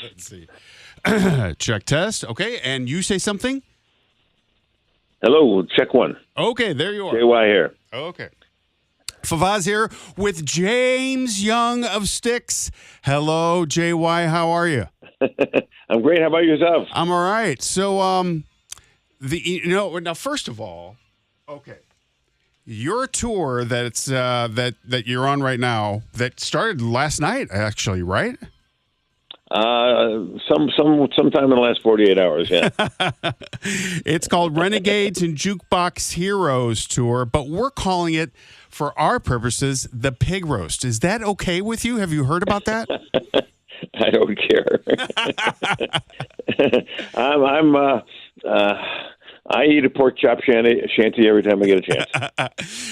Let's see. Check test. Okay, and you say something? Hello, check one. Okay, there you are. JY here. Okay. Favazz here with James Young of Styx. Hello, JY. How are you? I'm great. How about yourself? I'm all right. So, now first of all, okay, your tour that's that you're on right now that started last night, actually, right? Sometime in the last 48 hours, yeah. It's called Renegades and Jukebox Heroes Tour, but we're calling it, for our purposes, the Pig Roast. Is that okay with you? Have you heard about that? I don't care. I eat a pork chop shanty every time I get a chance.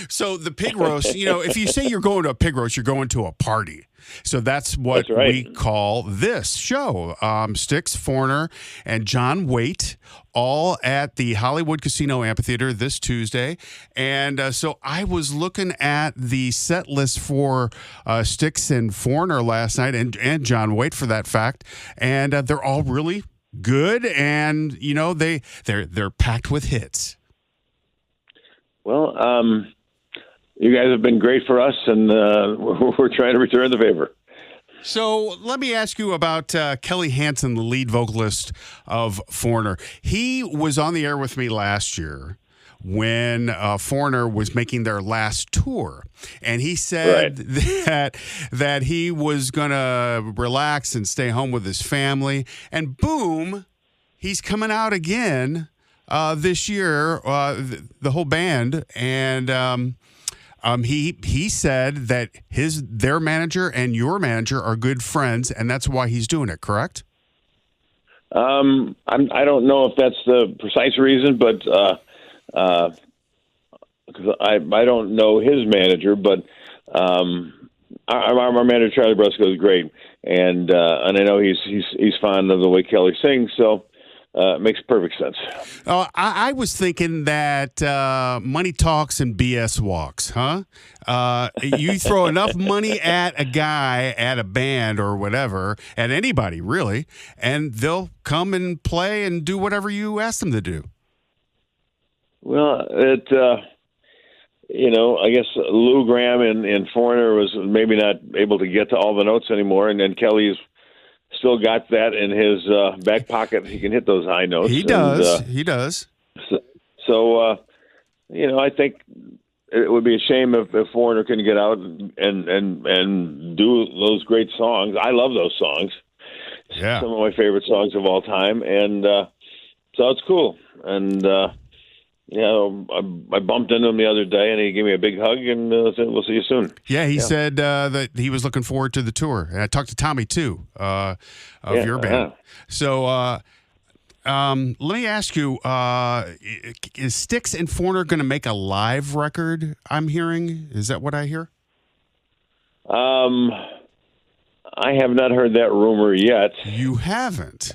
So the Pig Roast, if you say you're going to a pig roast, you're going to a party. So that's what we call this show. Styx, Foreigner, and John Waite, all at the Hollywood Casino Amphitheater this Tuesday. And so I was looking at the set list for Styx and Foreigner last night, and John Waite for that fact. And they're all really good, and they're packed with hits. Well, you guys have been great for us, and we're trying to return the favor. So let me ask you about Kelly Hansen, the lead vocalist of Foreigner. He was on the air with me last year when Foreigner was making their last tour, and he said that he was going to relax and stay home with his family, and boom, he's coming out again this year, the whole band, and he said that their manager and your manager are good friends, and that's why he's doing it, correct? I don't know if that's the precise reason, but because I don't know his manager, but our manager Charlie Brusco is great, and I know he's fond of the way Kelly sings, so it makes perfect sense. I was thinking that money talks and BS walks, huh? You throw enough money at a guy, at a band or whatever, at anybody really, and they'll come and play and do whatever you ask them to do. Well, I guess Lou Graham in Foreigner was maybe not able to get to all the notes anymore, and then Kelly's still got that in his back pocket. He can hit those high notes. He does. He does. So, I think it would be a shame if Foreigner couldn't get out and do those great songs. I love those songs. Yeah. Some of my favorite songs of all time. And so it's cool. And, I bumped into him the other day, and he gave me a big hug, and said, we'll see you soon. Yeah, he said that he was looking forward to the tour. And I talked to Tommy, too, of your band. So let me ask you, is Styx and Foreigner going to make a live record, I'm hearing? Is that what I hear? I have not heard that rumor yet. You haven't?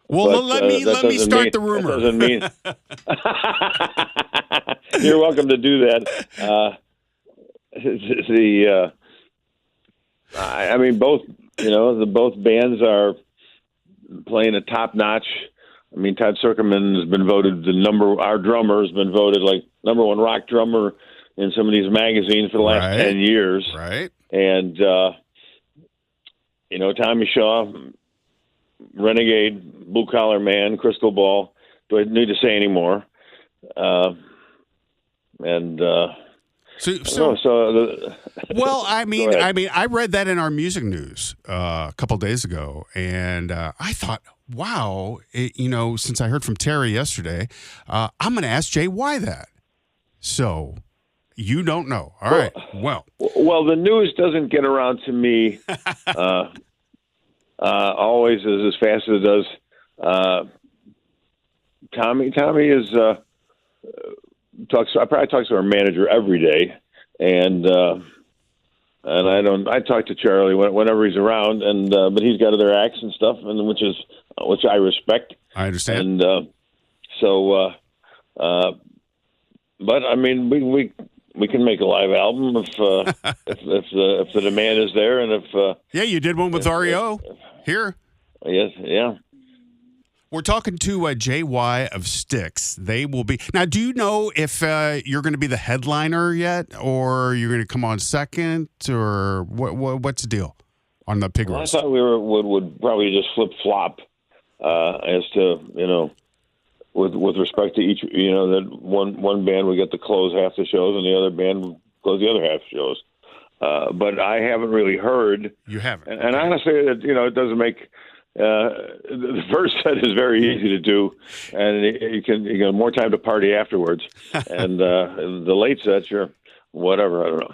Well, let me start the rumor. That doesn't mean you're welcome to do that. Both bands are playing a top notch. I mean, Todd Serkerman has been voted our drummer has been voted like number one rock drummer in some of these magazines for the last 10 years. Right. And Tommy Shaw, Renegade, Blue Collar Man, Crystal Ball. Do I need to say any more? Well, I read that in our music news a couple days ago, and I thought, wow, since I heard from Terry yesterday, I'm going to ask JY that. So you don't know. All right. Well, the news doesn't get around to me always as fast as it does. Tommy is I probably talk to our manager every day, and I talk to Charlie whenever he's around, but he's got other acts and stuff, and which I respect. I understand. And but I mean, we can make a live album if the demand is there, and if you did one with REO here. Yes, yeah. We're talking to JY of Styx. They will be now. Do you know if you're going to be the headliner yet, or you're going to come on second, or what's the deal on the pig Well, I roast? thought we would probably just flip flop as to with respect to each. That one band would get to close half the shows, and the other band would close the other half the shows. But I haven't really heard. You haven't, and honestly, it doesn't make. The first set is very easy to do, and you can more time to party afterwards. And the late sets, you're whatever. I don't know.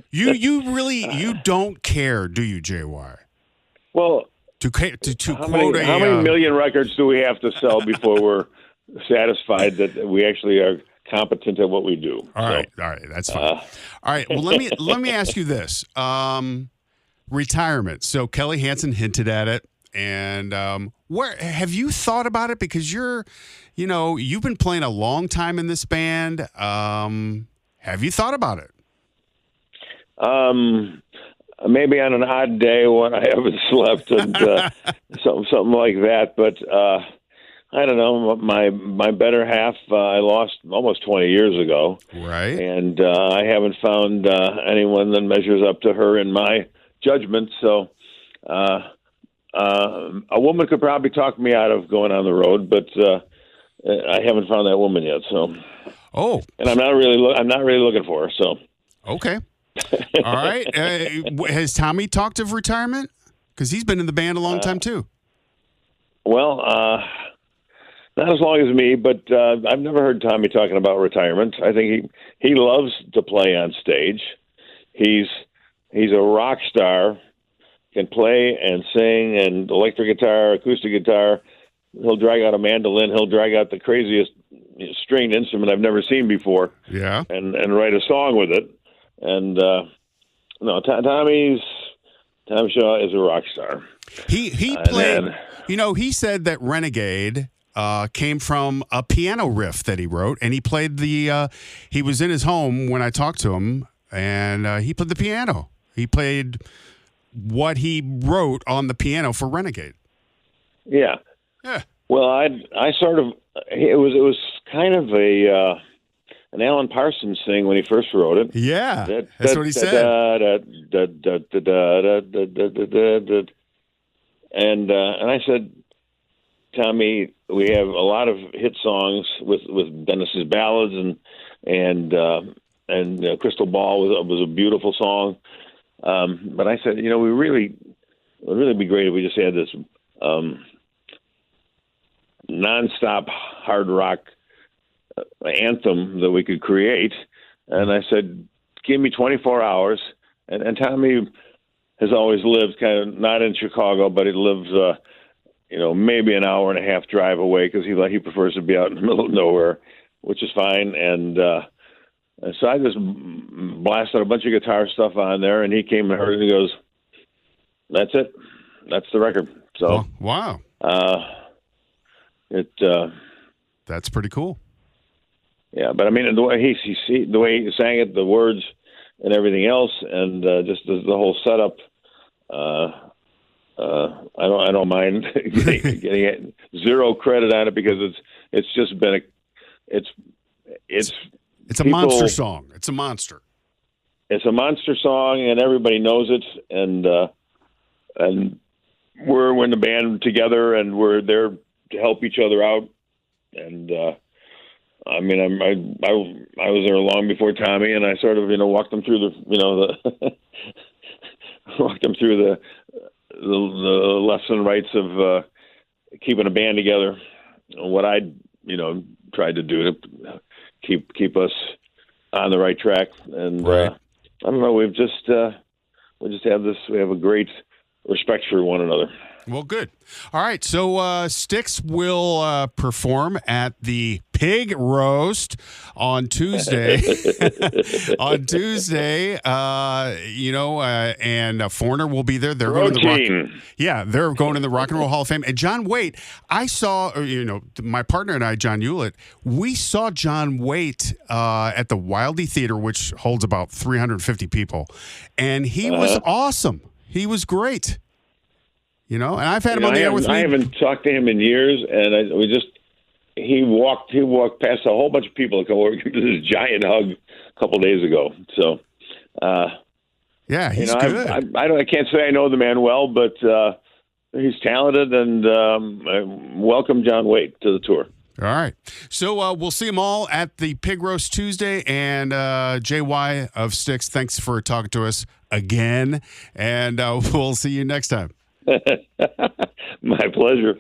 You don't care, do you, JY? Well, to how quote how many million records do we have to sell before we're satisfied that we actually are competent at what we do? All right, that's fine. All right, well let me ask you this: retirement. So Kelly Hansen hinted at it. And where have you thought about it? Because you've been playing a long time in this band. Have you thought about it? Maybe on an odd day when I haven't slept and something like that. But I don't know. My better half I lost almost 20 years ago. Right. And I haven't found anyone that measures up to her in my judgment. So. A woman could probably talk me out of going on the road, but I haven't found that woman yet. So, and I'm not really looking for her. So, okay, all right. Has Tommy talked of retirement? Because he's been in the band a long time too. Well, not as long as me, but I've never heard Tommy talking about retirement. I think he loves to play on stage. He's a rock star. Can play and sing and electric guitar, acoustic guitar. He'll drag out a mandolin. He'll drag out the craziest stringed instrument I've never seen before. Yeah, and write a song with it. And Tommy Shaw is a rock star. He played. He said that Renegade came from a piano riff that he wrote, and he played the. He was in his home when I talked to him, and he played the piano. He played what he wrote on the piano for Renegade. Yeah. Yeah. Well, I sort of it was kind of an Alan Parsons thing when he first wrote it. Yeah. That's what he said. And I said, Tommy, we have a lot of hit songs with Dennis's ballads and Crystal Ball was a beautiful song. But I said, it would really be great if we just had this nonstop hard rock anthem that we could create. And I said, give me 24 hours. And Tommy has always lived kind of not in Chicago, but he lives, maybe an hour and a half drive away because he prefers to be out in the middle of nowhere, which is fine. And so I just blasted a bunch of guitar stuff on there, and he came and heard it, and he goes, "That's it. That's the record." So, wow. That's pretty cool. Yeah, but I mean, the way he sang it, the words, and everything else, and just the whole setup. I don't mind getting zero credit on it because it's just been It's a monster song. It's a monster. It's a monster song, and everybody knows it. And we're in the band together, and we're there to help each other out. And I was there long before Tommy, and I sort of walked them through the lefts and rights of keeping a band together. What I tried to do to keep us on the right track, and right. I don't know. We have a great respect for one another. Well, good. All right. So Styx will perform at the Pig Roast on Tuesday. On Tuesday, and Foreigner will be there. They're going to they're going in the Rock and Roll Hall of Fame. And John Waite, I saw, my partner and I, John Hewlett, we saw John Waite at the Wildey Theater, which holds about 350 people, and he was awesome. He was great. And I've had him on the air with me. I haven't talked to him in years, and he walked past a whole bunch of people to this giant hug a couple days ago. So, yeah, he's good. I can't say I know the man well, but he's talented, and welcome John Waite to the tour. All right. So we'll see them all at the Pig Roast Tuesday. And JY of Styx, thanks for talking to us again. And we'll see you next time. My pleasure.